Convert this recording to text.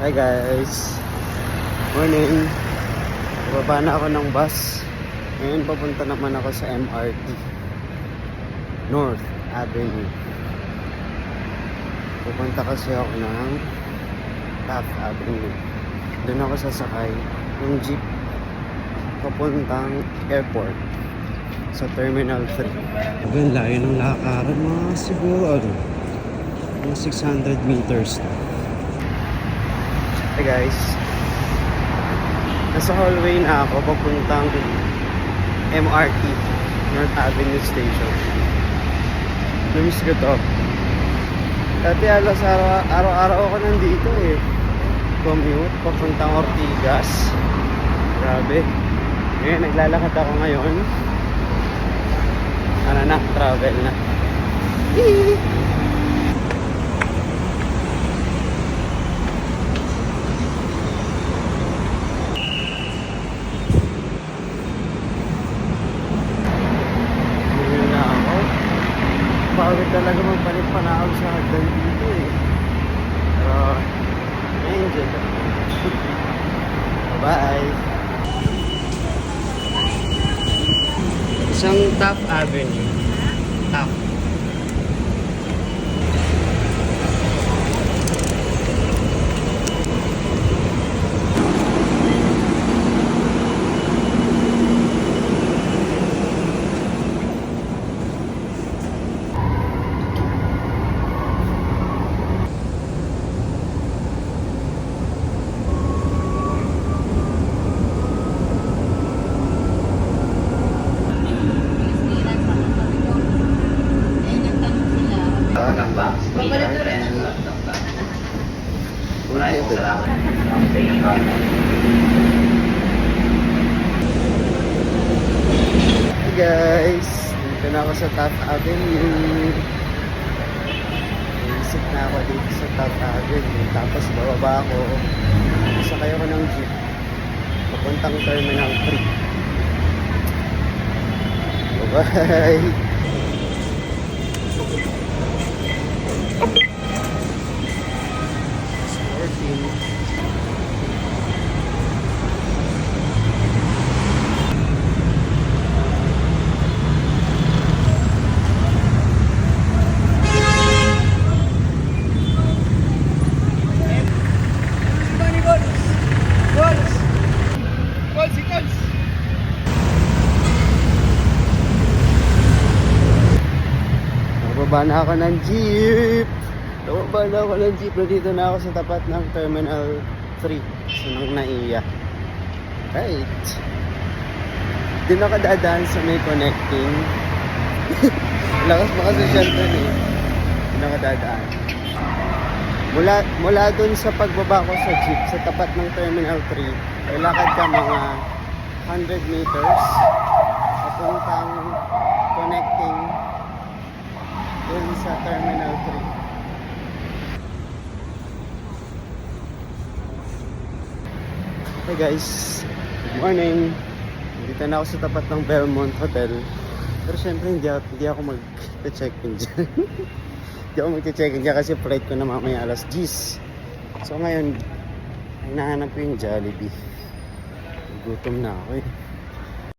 Hi guys, morning. Baba na ako ng bus. Ngayon papunta naman ako sa MRT North Avenue. Pupunta kasi ako ng Taft Avenue. Doon ako sasakay ng jeep papuntang airport sa Terminal 3. Again, layo ng lakaran, mga siguro mga 600 meters na. Hey guys, nasa hallway na ako papuntang MRT North Avenue Station. Namiss ko to. Dati araw-araw ako nandito commute papuntang Ortigas. Grabe. Ngayon naglalakad ako ngayon. Travel na. Bakit talaga magpalit-panahon sa hagdan dito Pero, enjoy ka. Bye! Isang Taft Avenue. Taft. Hey guys, dito na ako sa Taft Avenue. Isip na ako dito sa Taft Avenue. Tapos bababa ako. Sakay ako ng jeep papuntang Terminal 3. Bye-bye! Baba na ako ng jeep. Nandito na ako sa tapat ng Terminal 3 sa Naiya. Right. Doon ako dadaan sa may connecting. Lakas pa kasi siya doon Doon ako dadaan. Mula doon sa pagbaba ko sa jeep sa tapat ng Terminal 3, lakad ka mga 100 meters papuntang connecting doon sa Terminal 3. Hey guys, good morning. Dito na ako sa tapat ng Belmont Hotel. Pero syempre hindi ako mag-check-in dyan. Hindi ako mag-check-in dyan kasi flight ko na mamaya alas 10. So ngayon, hinahanap ko yung Jollibee. Gutom na ako